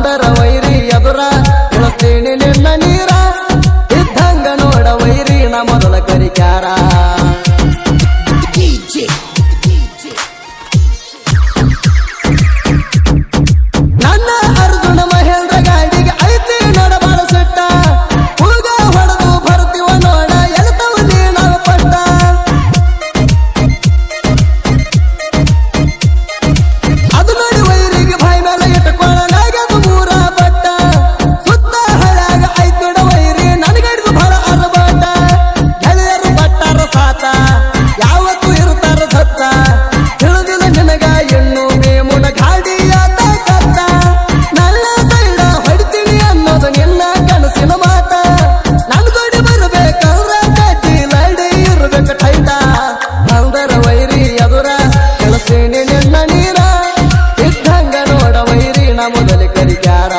ಬಂದರ ವೈರಿ ಎದುರ ಇಳಿಸ್ತೀನಿ ನಿನ್ನ ನೀರ ಇದ್ದಂಗ ನೋಡ ವೈರಿ ನ ಮೊದಲ ಕರಿಕ್ಯಾರ ನನ್ನ ಅರ್ಜುನ ಮಹೇಂದ್ರ ಗಾಡಿಗೆ ಐತಿ ನೋಡಬಾಳ ಸಿಟ್ಟ ಹುಡುಗ ಹೊಡೆದು ಬರ್ತೀವ ನೋಡ ಎಲ್ತವ ನೀನ ಪಟ್ಟ ಅದು ನೋಡಿ ವೈರಿಗೆ ಬಾಯಿ ಮೇಲೆ ಇಟ್ಟುಕೊಳ್ಳ ನಾಗದು ಮೂರ ಬಟ್ಟ ಸುತ್ತ ಹಳಾಗ ಐತ್ ನೋಡ ವೈರಿ ನನಗಡಿದು ಬಹಳ ಅರಬಾಟ ಗೆಳೆಯರು ಬಟ್ಟಾರ ಸಾತ ಯಾವತ್ತು ಇರುತ್ತಾರ ಸತ್ತ ತಿಳಿದಿಲ್ಲ ನಿನಗ ಎಣ್ಣು ಮೇಮುನ ಗಾಡಿಯಾತ ಕತ್ತ ನನ್ನ ಸೈಡ ಹೊಡಿತೀನಿ ಅನ್ನೋದು ನಿನ್ನ ಕನಸಿನ ಮಾತ ನನ್ ಗೋಡಿ ಬರ್ಬೇಕಂದ್ರ ಕಟ್ಟಿ ಲೈಡಿ ಇರ್ಬೇಕು ಟೈಟ ಬಂದರ ವೈರಿ ಎದುರ ಇಳಿಸ್ತೀನಿ ನಿನ್ನ ನೀರ ಇದ್ದಂಗ ನೋಡ ವೈರಿ ನ ಮೊದಲ ಕರಿಕ್ಯಾರ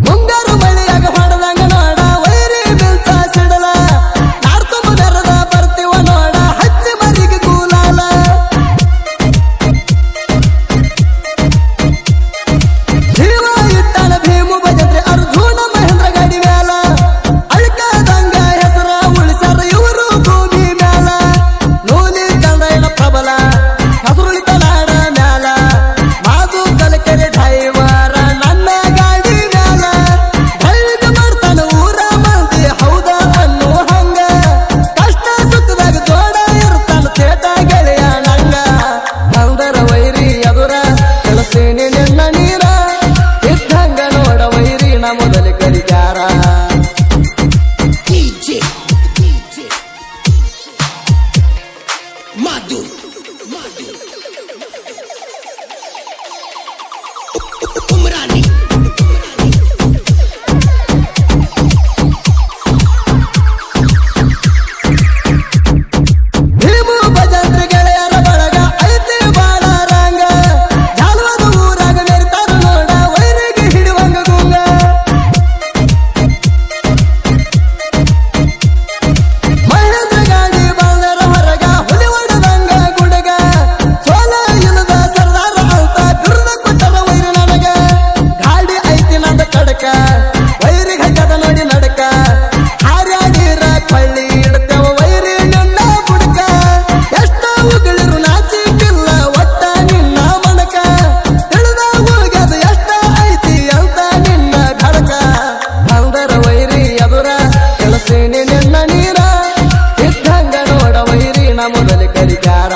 ಮುಂಗಾರು ಮಳೆಯಾಗ ಹೊಡೆದಂಗ ನೋಡ ವೈರಿ ನಿಲ್ತ ಸಿಡಲ ನಾಡ್ತುಂಬ ಬೆರದ ಬರ್ತೀವ ನೋಡ ಹಚ್ಚಿ ಮರಿಗೆ ಕೂಲಾಲ ಜೀವ ಇಟ್ಟನ ಭೀಮು ಭಜಂತ್ರಿ ಅರ್ಜುನ ಮಹೇಂದ್ರ ಗಾಡಿ ಮ್ಯಾಲ ಅಳ್ಕದಂಗ ಹೆಸರ ಉಳಿಸರ ಇವರು ಭೂಮಿ ಮ್ಯಾಲ ನೂಲಿ ಚಂದ್ರನ ಪ್ರಬಲ ಹಸುರುಳಿತ ನಾಡ ಮ್ಯಾಲ ಮಾದು ಕಲಕೆರೆ ಡ್ರೈವರ ನನ್ನ ಗಾಡಿ ಮ್ಯಾಲ ಧೈರ್ಯ ಮಾಡ್ತಾನ ಊರ ಮಂದಿ ಹೌದ ಅನ್ನೋ ಹಂಗ ಕಷ್ಟ ಸುಖದಾಗ ಜೋಡ ಇರ್ತಾನ ತೇಟ ಗೆಳೆಯ ನಂಗ ಬಂದರ ವೈರಿ ಎದುರ ಇಳಿಸ್ತೀನಿ ನಿನ್ನ ನೀರ ಇದ್ದಂಗ ನೋಡ ವೈರಿ ನ ಮೊದಲ ಕರಿಕ್ಯಾರ ಭೀಮು ಭಜಂತ್ರಿ ಗೆಳೆಯರ ಬಳಗ ಐತಿ ಬಾಳ ರಂಗ ಜಾಲವಾದ ಊರಾಗ ಮೆರಿತಾರ ನೋಡ ವೈರಿಗೆ ಹಿಡಿವಂಗ ಗುಂಗ ಮಹೇಂದ್ರ ಗಾಡಿ ಬಂದರ ಹೊರಗ ಹುಲಿ ಹೊಡೆದಂಗ ಗುಡಗ ಸೋಲ ಇಲ್ಲದ ಸರ್ದಾರ ಅಂತ ಬಿರುದ ಕೊಟ್ಟರ ವೈರಿ ನನಗ ಗಾಡಿ ಐತಿ ನಂದ ಕಡಕ ವೈರಿಗೆ ಹಚ್ಚದ ನೋಡಿ ನಡಕ ಹಾರ್ಯಾಡಿರ ಕೊಳ್ಳಿ ಇಡ್ತೇವ ವೈರಿ ನಿನ್ನ ಬುಡಕ ಎಷ್ಟ ಉಗಳಿರು ನಾಚಿಕಿಲ್ಲ ಒಟ್ಟ ನಿನ್ನ ಮಣಕ ತಿಳಿದ ಹೋಗ್ಯದ ಎಷ್ಟ ಐತಿ ಅಂತ ನಿನ್ನ ಧಡಕ ಬಂದರ ವೈರಿ ಎದುರ ಇಳಿಸ್ತೀನಿ ನಿನ್ನ ನೀರ ಇದ್ದಂಗ ನೋಡ ವೈರಿ ನ ಮೊದಲ ಕರಿಕ್ಯಾರ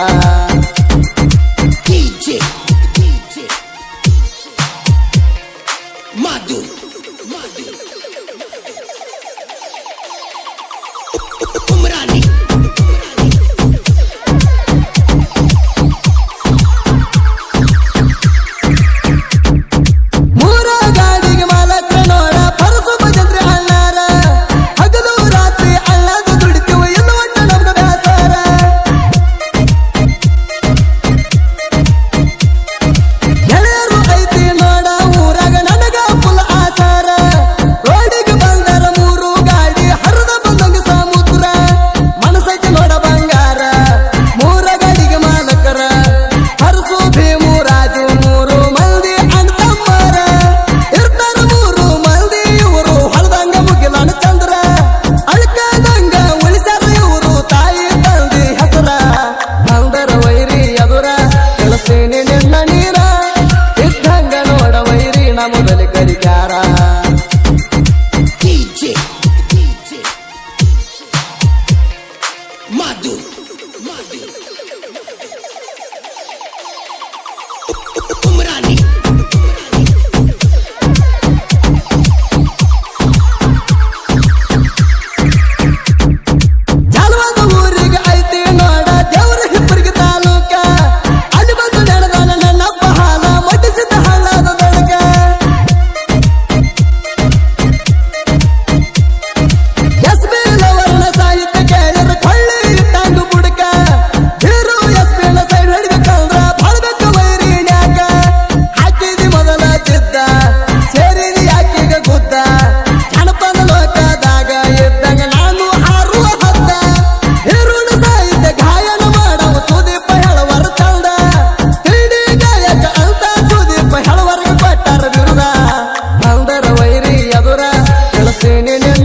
ಮೂರ ಗಾಡಿಗೆ ಮಾಲಕ್ರ ನೋಡ ಪರಸು ಭಜಂತ್ರಿ ಅಳ್ಳಾರ ಹಗಲು ರಾತ್ರಿ ಅಳ್ಳಾದ ದುಡಿತೀವ ಎಲ್ಲ ಒಟ್ಟ ನಮ್ಗ ಬ್ಯಾಸಾರ ಗೆಳೆಯರು ಐತಿ ನೋಡ ಊರಾಗ ನನಗ ಫುಲ್ ಆಸಾರ ರೋಡಿಗೆ ಬಂದರ ಮೂರು ಗಾಡಿ ಹರಿದ ಬಂದಂಗ ಸಮುದ್ರ ಮನಸ್ಸೈತಿ ನೋಡ ಬಂಗಾರ ಮೂರ ಗಾಡಿಗೆ ಮಾಲಕರ ಹರಸು ಭೀಮು ರಾಜು ಮೂರು ಮಂದಿ ಅಣ್ತಮ್ಮರ ಇರ್ತಾರ ಮೂರು ಮಂದಿ ಇವರು ಹೊಲದಂಗ ಮುಗಿಲನ ಚಂದ್ರ ಅಳ್ಕದಂಗ ಉಳಿಸ್ಯಾರ ಇವರು ತಾಯಿ ತಂದಿ ಹೆಸರ ಬಂದರ ವೈರಿ ಎದುರ ಇಳಿಸ್ತೀನಿ ನಿನ್ನ ನೀರ ಇದ್ದಂಗ ನೋಡ ವೈರಿ ನ ಮೊದಲ ಕರಿಕ್ಯಾರ ಜಾಲವಾದ ಊರಿಗೆ ಐತಿ ನೋಡ ದೇವರ ಹಿಪ್ಪರಿಗೆ ತಾಲೂಕ ಅಲ್ಲಿ ಬಂದು ನಡೆದಾನ ನನ್ನಪ್ಪ ಹಾಲ ಮಡಿಸಿದ ಹಳ್ಳದ ಬೆಳಕ ಸಾಹಿತ್ಯ ಕೇಳಿದ್ರೆ ಕೊಳ್ಳಿ ಇಟ್ಟಂಗು ಬುಡಕ ಹೀರೋ ಎಸ್ ಪಿ ಸೈಡ್ ಹಿಡಿಬೇಕಂದ್ರ ಬಹಳ ಹೇಳ್ತೀನಿ